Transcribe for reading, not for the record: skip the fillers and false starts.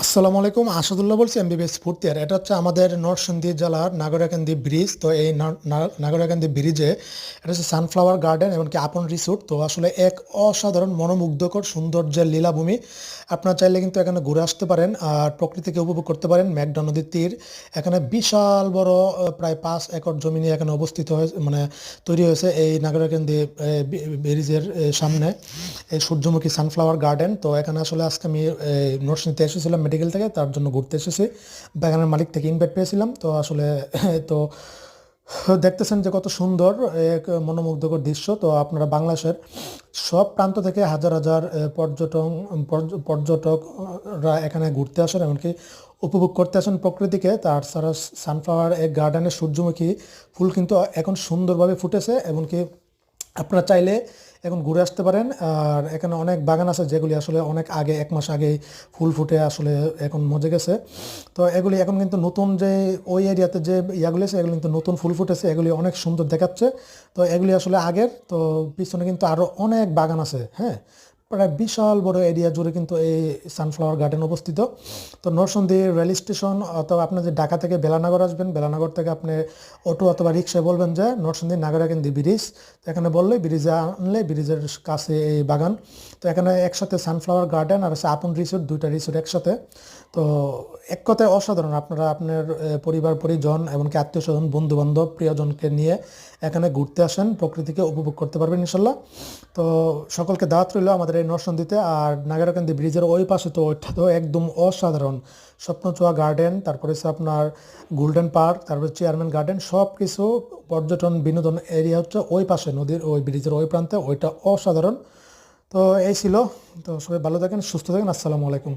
আসসালামু আলাইকুম, আসাদুল্লাহ বলছি এমবিবিএস ফোর্থ ইয়ার। এটা হচ্ছে আমাদের নরসিংদী জেলার নাগরাকান্দি ব্রিজ। তো এই নাগরাকান্দি ব্রিজে এটা হচ্ছে সানফ্লাওয়ার গার্ডেন এমনকি আপন রিসোর্ট। তো আসলে এক অসাধারণ মনোমুগ্ধকর সৌন্দর্যের লীলাভূমি। আপনারা চাইলে কিন্তু এখানে ঘুরে আসতে পারেন আর প্রকৃতিকে উপভোগ করতে পারেন। মেঘনা নদীর তীর, এখানে বিশাল বড় প্রায় 5 একর জমি নিয়ে এখানে অবস্থিত হয়েছে, মানে তৈরি হয়েছে এই নাগরাকান্দি ব্রিজের সামনে এই সূর্যমুখী সানফ্লাওয়ার গার্ডেন। তো এখানে আসলে আজকে আমি নরসিংদীতে এসেছিলাম মেডিকেল থেকে, তার জন্য ঘুরতে এসেছি। বাগানের মালিক থেকে ইনভাইট পেয়েছিলাম। তো আসলে তো দেখতেছেন যে কত সুন্দর এক মনোমুগ্ধকর দৃশ্য। তো আপনারা বাংলাদেশের সব প্রান্ত থেকে হাজার হাজার পর্যটকরা এখানে ঘুরতে আসেন, এমনকি উপভোগ করতে আসেন প্রকৃতিকে। তাছাড়া সানফ্লাওয়ার এক গার্ডেনের সূর্যমুখী ফুল কিন্তু এখন সুন্দরভাবে ফুটেছে, এমনকি আপনারা চাইলে এখন ঘুরে আসতে পারেন। আর এখানে অনেক বাগান আছে যেগুলি আসলে অনেক আগে, 1 মাস আগে ফুল ফুটে আসলে এখন মজে গেছে। তো এগুলি এখন কিন্তু নতুন যে ওই এরিয়াতে যে ইয়াগুলি আছে এগুলি কিন্তু নতুন ফুল ফুটেছে, এগুলি অনেক সুন্দর দেখাচ্ছে। তো এগুলি আসলে আগের। তো পিছনে কিন্তু আরও অনেক বাগান আছে, হ্যাঁ। প্রায় বিশাল বড় এরিয়া জুড়ে কিন্তু এই সানফ্লাওয়ার গার্ডেন অবস্থিত। তো নরসিংদী রেল স্টেশন, অথবা আপনি যে ঢাকা থেকে বেলানগর আসবেন, বেলানগর থেকে আপনি অটো অথবা রিক্সায় বলবেন যে নরসিংদী নাগরাকান্দি ব্রিজ। তো এখানে বললে ব্রিজে আনলে ব্রিজের কাছে এই বাগান। তো এখানে একসাথে সানফ্লাওয়ার গার্ডেন আর আছে আপন রিসোর্ট, দুইটা রিসোর্ট একসাথে। তো এক কথায় অসাধারণ। আপনারা আপনার পরিবার পরিজন এমনকি আত্মীয় স্বজন বন্ধু বান্ধব প্রিয়জনকে নিয়ে এখানে ঘুরতে আসেন, প্রকৃতিকে উপভোগ করতে পারবেন ইনশাল্লাহ। তো সকলকে দাওয়াত রইল আমাদের এই নরসিংদীতে। আর নাগরাকান্দি ব্রিজের ওই পাশে তো ওইটা তো একদম অসাধারণ। স্বপ্নচুয়া গার্ডেন, তারপরে হচ্ছে আপনার গোল্ডেন পার্ক, তারপরে চেয়ারম্যান গার্ডেন, সব কিছু পর্যটন বিনোদন এরিয়া হচ্ছে ওই পাশে, নদীর ওই ব্রিজের ওই প্রান্তে। ওইটা অসাধারণ। তো এই ছিল। তো সবাই ভালো থাকেন, সুস্থ থাকেন। আসসালামু আলাইকুম।